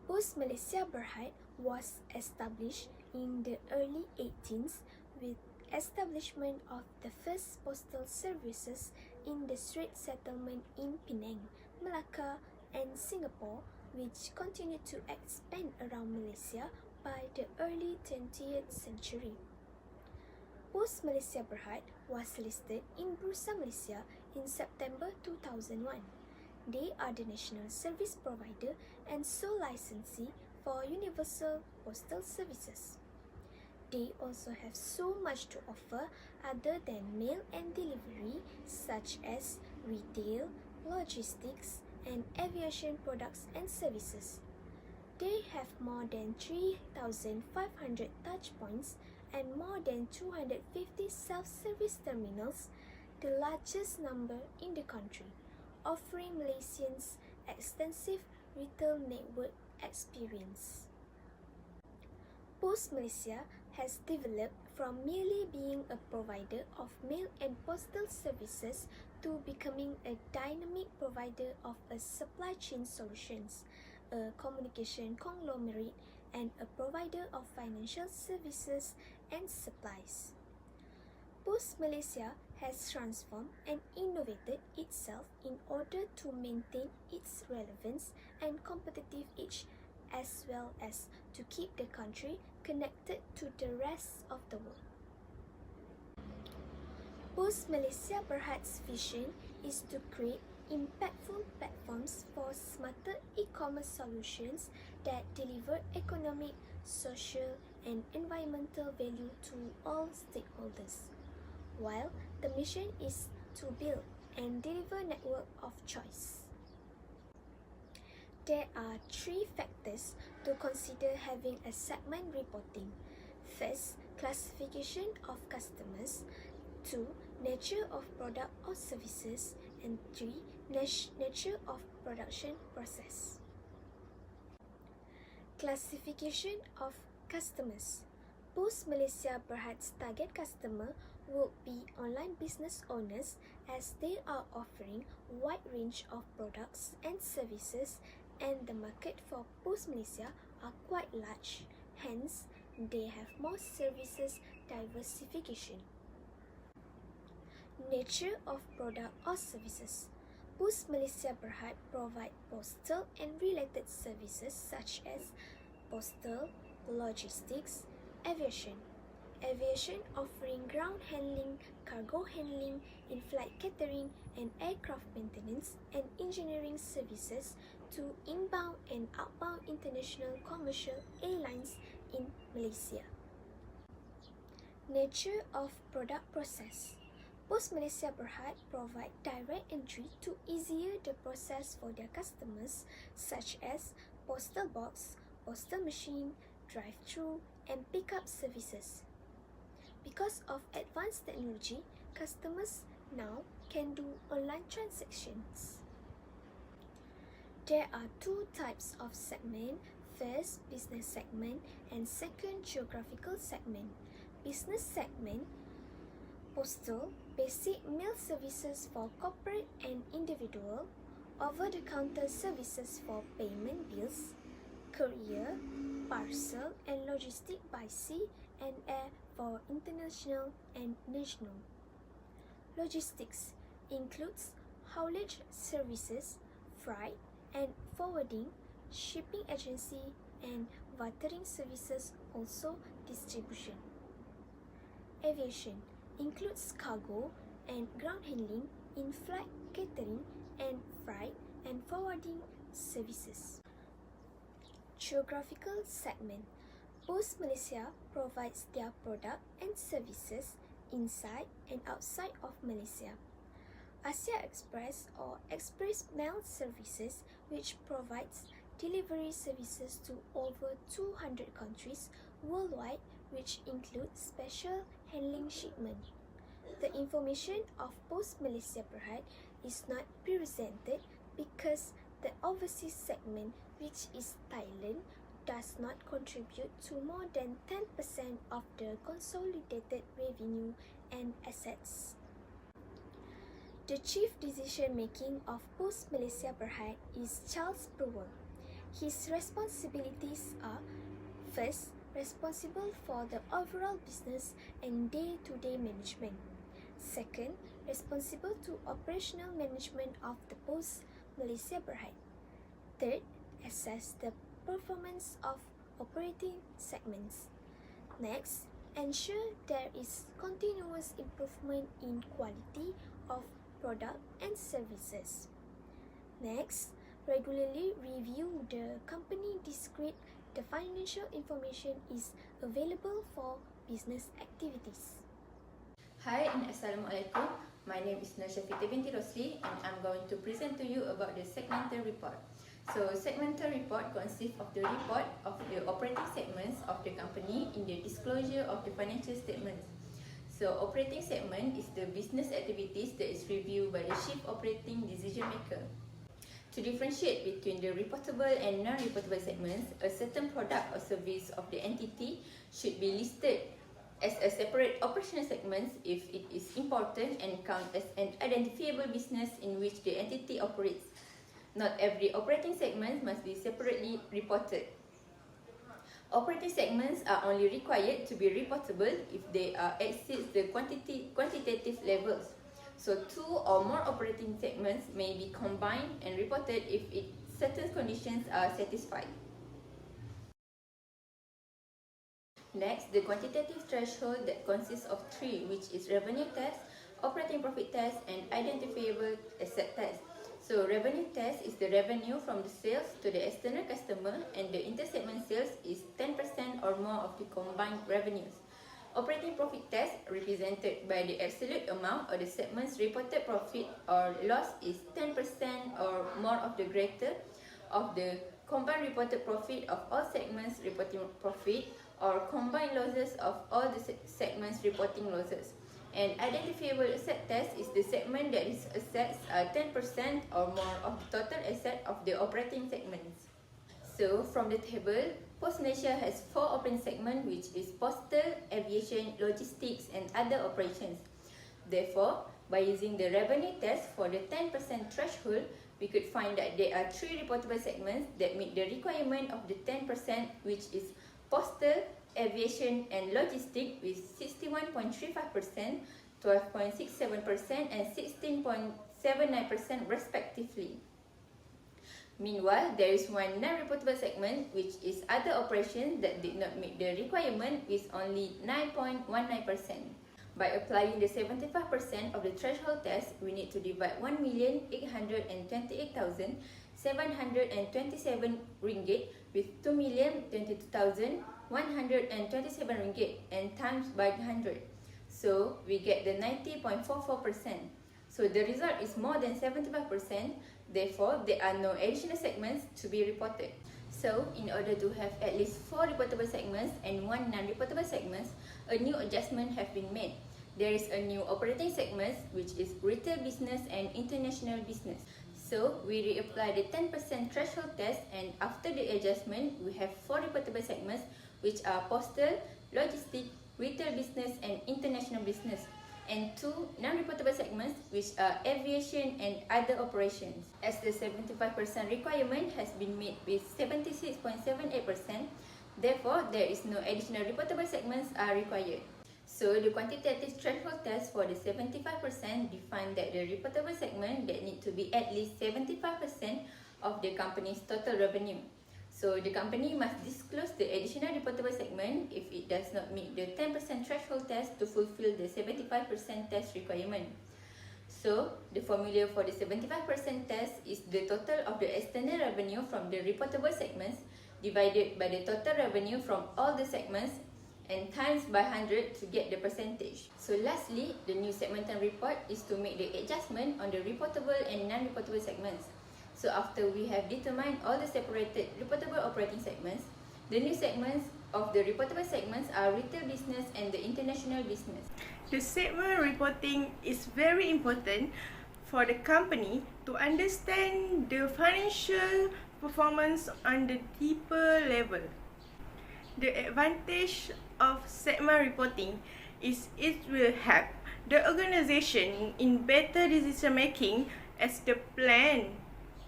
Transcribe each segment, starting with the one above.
Pos Malaysia Berhad was established in the early 18th with establishment of the first postal services in the Strait settlement in Penang, Malacca and Singapore, which continued to expand around Malaysia by the early 20th century. Pos Malaysia Berhad was listed in Bursa Malaysia in September 2001. They are the national service provider and sole licensee for universal postal services. They also have so much to offer other than mail and delivery, such as retail, logistics, and aviation products and services. They have more than 3,500 touchpoints and more than 250 self-service terminals, the largest number in the country, offering Malaysians extensive retail network experience. Pos Malaysia has developed from merely being a provider of mail and postal services to becoming a dynamic provider of a supply chain solutions, a communication conglomerate, and a provider of financial services and supplies. Pos Malaysia has transformed and innovated itself in order to maintain its relevance and competitive edge, as well as to keep the country connected to the rest of the world. Pos Malaysia Berhad's vision is to create impactful platforms for smarter e-commerce solutions that deliver economic, social, and environmental value to all stakeholders, while the mission is to build and deliver network of choice. There are 3 factors to consider having a segment reporting. First, classification of customers. 2, nature of product or services. And 3, nature of production process. Classification of customers. Pos Malaysia Berhad's target customer would be online business owners, as they are offering a wide range of products and services, and the market for Pos Malaysia are quite large, hence they have more services diversification. Nature of product or services. Pos Malaysia Berhad provide postal and related services such as postal, logistics, aviation. Aviation offering ground handling, cargo handling, in-flight catering, and aircraft maintenance and engineering services to inbound and outbound international commercial airlines in Malaysia. Nature of product process. Pos Malaysia Berhad provide direct entry to easier the process for their customers, such as postal box, postal machine, drive-through, and pickup services. Because of advanced technology, customers now can do online transactions. There are 2 types of segment. First, business segment, and second, geographical segment. Business segment, postal, basic mail services for corporate and individual, over-the-counter services for payment bills, courier, parcel and logistic by sea and air for international and national. Logistics includes haulage services, freight and forwarding, shipping agency and bartering services, also distribution. Aviation includes cargo and ground handling, in-flight catering and freight and forwarding services. Geographical segment. Pos Malaysia provides their product and services inside and outside of Malaysia. Asia Express or Express Mail Services, which provides delivery services to over 200 countries worldwide, which include special handling shipment. The information of Pos Malaysia Berhad is not presented because the overseas segment, which is Thailand, does not contribute to more than 10% of the consolidated revenue and assets. The chief decision-making of Pos Malaysia Berhad is Charles Prewell. His responsibilities are: first, responsible for the overall business and day-to-day management. Second, responsible to operational management of the post Malaysia Berhad. Third, assess the performance of operating segments. Next, ensure there is continuous improvement in quality of product and services. Next, regularly review the company discrete the financial information is available for business activities. Hi and Assalamualaikum. My name is Nurshafita binti Rosli and I'm going to present to you about the segmental report. So, segmental report consists of the report of the operating segments of the company in the disclosure of the financial statements. So, operating segment is the business activities that is reviewed by the chief operating decision maker. To differentiate between the reportable and non-reportable segments, a certain product or service of the entity should be listed as a separate operational segment if it is important and count as an identifiable business in which the entity operates. Not every operating segment must be separately reported. Operating segments are only required to be reportable if they exceed the quantitative levels. So, two or more operating segments may be combined and reported if certain conditions are satisfied. Next, the quantitative threshold that consists of three, which is revenue test, operating profit test, and identifiable asset test. So, revenue test is the revenue from the sales to the external customer, and the inter-segment sales is 10% or more of the combined revenues. Operating profit test, represented by the absolute amount of the segment's reported profit or loss, is 10% or more of the greater of the combined reported profit of all segments reporting profit or combined losses of all the segments reporting losses. An identifiable asset test is the segment that its assets are 10% or more of the total asset of the operating segments. So, from the table, Post Malaysia has 4 operating segments, which is postal, aviation, logistics and other operations. Therefore, by using the revenue test for the 10% threshold, we could find that there are 3 reportable segments that meet the requirement of the 10%, which is postal, aviation and logistics with 61.35%, 12.67% and 16.79% respectively. Meanwhile, there is one non-reportable segment, which is other operations, that did not meet the requirement with only 9.19%. By applying the 75% of the threshold test, we need to divide 1,828,727 ringgit with 2,022,127 ringgit and times by 100. So, we get the 90.44%. So, the result is more than 75%. Therefore, there are no additional segments to be reported. So, in order to have at least 4 reportable segments and 1 non-reportable segments, a new adjustment has been made. There is a new operating segment, which is retail business and international business. So, we reapply the 10% threshold test, and after the adjustment, we have 4 reportable segments, which are postal, logistics, retail business and international business, and 2 non-reportable segments, which are aviation and other operations. As the 75% requirement has been met with 76.78%, therefore, there is no additional reportable segments are required. So, the quantitative threshold test for the 75% define that the reportable segment that need to be at least 75% of the company's total revenue. So, the company must disclose the additional reportable segment if it does not meet the 10% threshold test to fulfill the 75% test requirement. So, the formula for the 75% test is the total of the external revenue from the reportable segments divided by the total revenue from all the segments and times by 100 to get the percentage. So lastly, the new segmental report is to make the adjustment on the reportable and non-reportable segments. So after we have determined all the separated reportable operating segments, the new segments of the reportable segments are retail business and the international business. The segment reporting is very important for the company to understand the financial performance on the deeper level. The advantage of segment reporting is it will help the organization in better decision making as the plan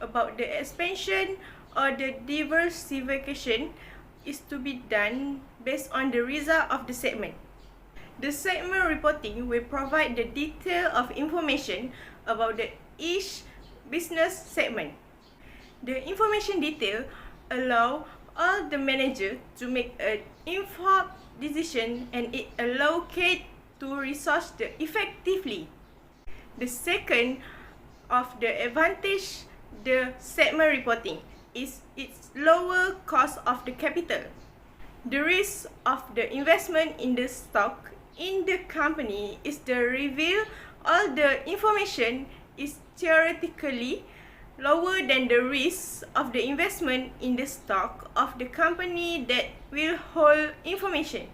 about the expansion or the diversification is to be done based on the result of the segment. The segment reporting will provide the detail of information about each business segment. The information detail allow all the manager to make an informed decision, and it allocate to resource effectively. The second of the advantage the segment reporting is its lower cost of the capital. The risk of the investment in the stock in the company is to reveal all the information is theoretically lower than the risk of the investment in the stock of the company that will hold information.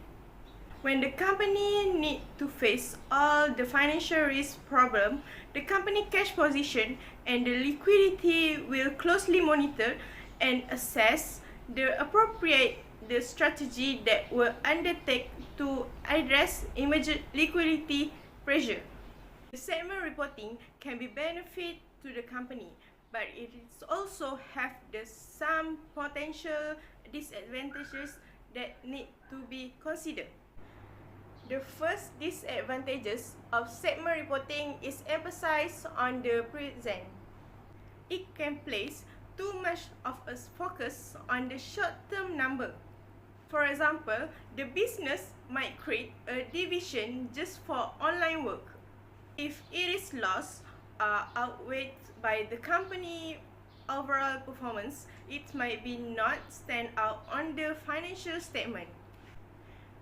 When the company need to face all the financial risk problem, the company cash position and the liquidity will closely monitor and assess the appropriate the strategy that will undertake to address emergent liquidity pressure. The segment reporting can be benefit to the company, but it is also have some potential disadvantages that need to be considered. The first disadvantages of segment reporting is emphasized on the present. It can place too much of a focus on the short-term number. For example, the business might create a division just for online work. If it is lost outweighed by the company overall performance, it might be not stand out on the financial statement.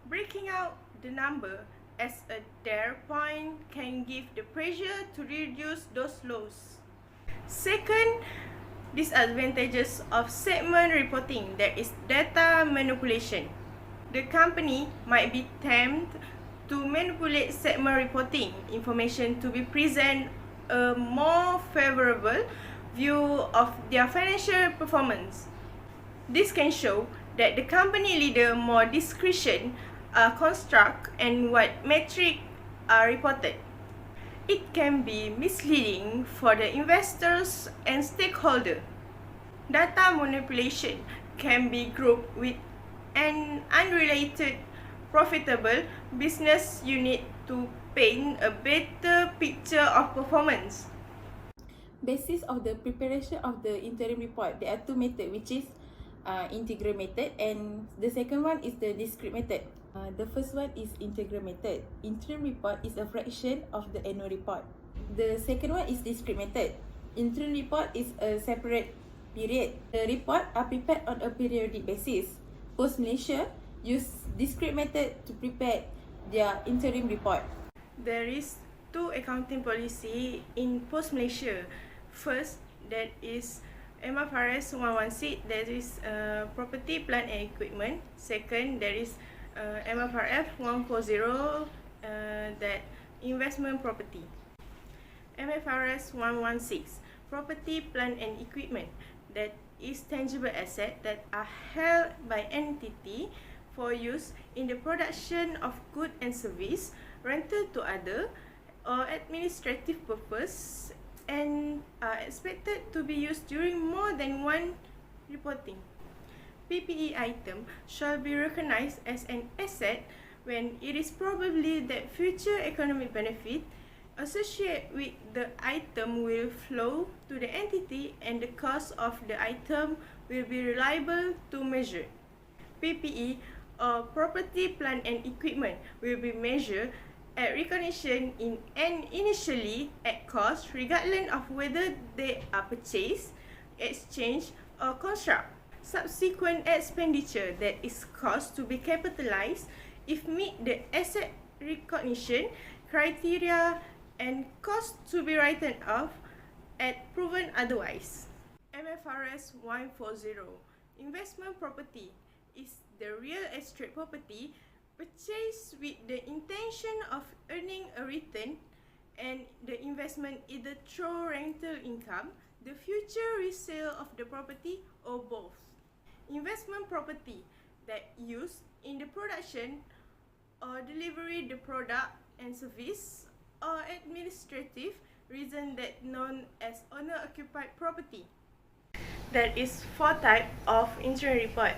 Breaking out the number as a data point can give the pressure to reduce those loss. Second, disadvantages of segment reporting, there is data manipulation. The company might be tempted to manipulate segment reporting information to be present a more favorable view of their financial performance. This can show that the company leader more discretion construct and what metric are reported. It can be misleading for the investors and stakeholders. Data manipulation can be grouped with an unrelated profitable business unit to paint a better picture of performance. Basis of the preparation of the interim report, there are two methods, which is integral method, and the second one is the discrete method. The first one is integral method. Interim report is a fraction of the annual report. The second one is discrete method. Interim report is a separate period. The report are prepared on a periodic basis. Post Malaysia use discrete method to prepare their interim report. There is two accounting policy in Post Malaysia. First, that is Mfrs 116, that is property, plant and equipment. Second, there is FAR570, that investment property. Mfrs 116, property, plant and equipment, that is tangible asset that are held by entity for use in the production of good and service, rental to other or administrative purpose, and are expected to be used during more than one reporting. PPE item shall be recognized as an asset when it is probably that future economic benefit associated with the item will flow to the entity and the cost of the item will be reliable to measure. PPE or property, plant and equipment will be measured at recognition in and initially at cost regardless of whether they are purchased, exchanged or construct. Subsequent expenditure that is cost to be capitalized if meet the asset recognition criteria and cost to be written off at proven otherwise. Mfrs 140, investment property is the real estate property purchased with the intention of earning a return, and the investment either through rental income, the future resale of the property, or both. Investment property that used in the production or delivery the product and service, or administrative reason that known as owner occupied property. There is 4 types of interim report.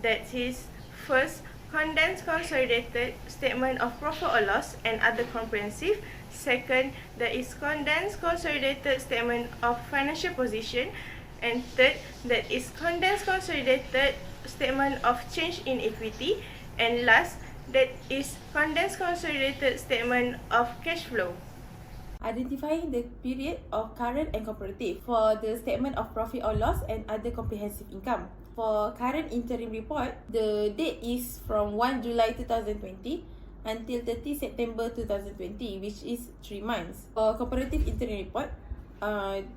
That is, first, condensed consolidated statement of profit or loss and other comprehensive. Second, there is condensed consolidated statement of financial position. And third, that is condensed consolidated statement of change in equity. And last, that is condensed consolidated statement of cash flow. Identifying the period of current and comparative for the statement of profit or loss and other comprehensive income. For current interim report, the date is from 1 July 2020 until 30 September 2020, which is 3 months. For comparative interim report,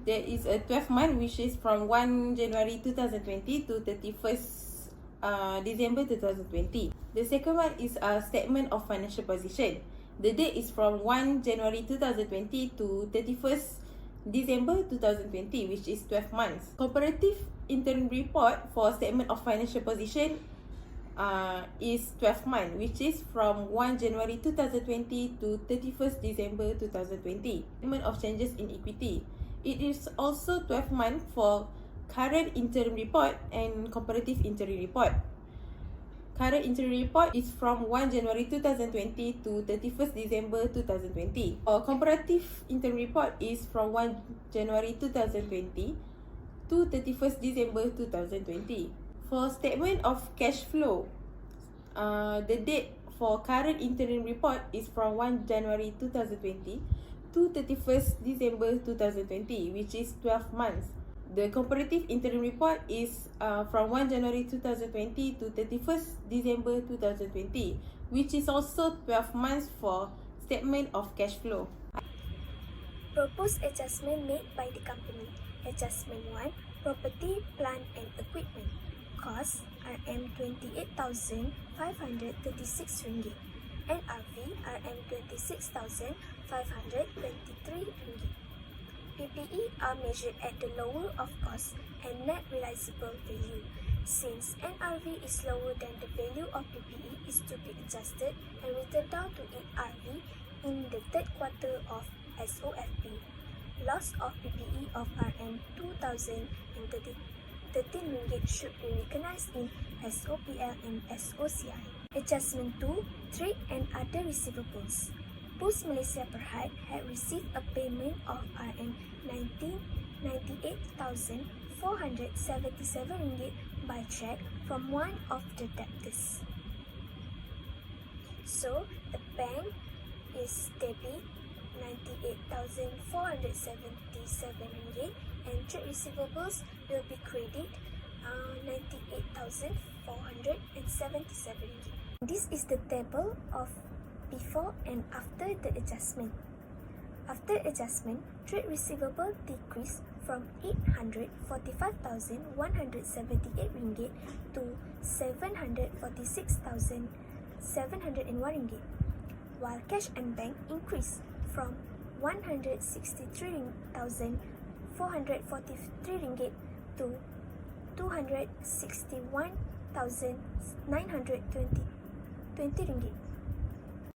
there is a 12 month, which is from 1 January 2020 to 31st December 2020. The second one is a statement of financial position. The date is from 1 January 2020 to 31st December 2020, which is 12 months. Comparative interim report for statement of financial position is 12 months, which is from 1 January 2020 to 31st December 2020. Statement of changes in equity. It is also 12 months for current interim report and comparative interim report. Current interim report is from 1 January 2020 to 31st December 2020. Or comparative interim report is from 1 January 2020 to 31st December 2020. For statement of cash flow, the date for current interim report is from 1 January 2020 to 31st December 2020, which is 12 months. The comparative interim report is from 1 January 2020 to 31st December 2020, which is also 12 months for statement of cash flow. Proposed adjustment made by the company. Adjustment 1. Property, plant and equipment. Cost RM28,536 ringgit. NRV RM26,523 ringgit. PPE are measured at the lower of cost and net realizable value. Since NRV is lower than the value of PPE is to be adjusted and written down to NRV in the third quarter of SOFP. Loss of PPE of RM2,013 ringgit should be recognized in SOPL and SOCI. Adjustment 2. Trade and other receivables. Post Malaysia Berhad had received a payment of RM98,477 ringgit by cheque from one of the debtors. So, the bank is debit 98,477 ringgit and trade receivables will be credit 98,477 ringgit. This is the table of before and after the adjustment. After adjustment, trade receivable decreased from 845,178 ringgit to 746,701 ringgit, while cash and bank increased from 163,443 ringgit to 261,920 ringgit.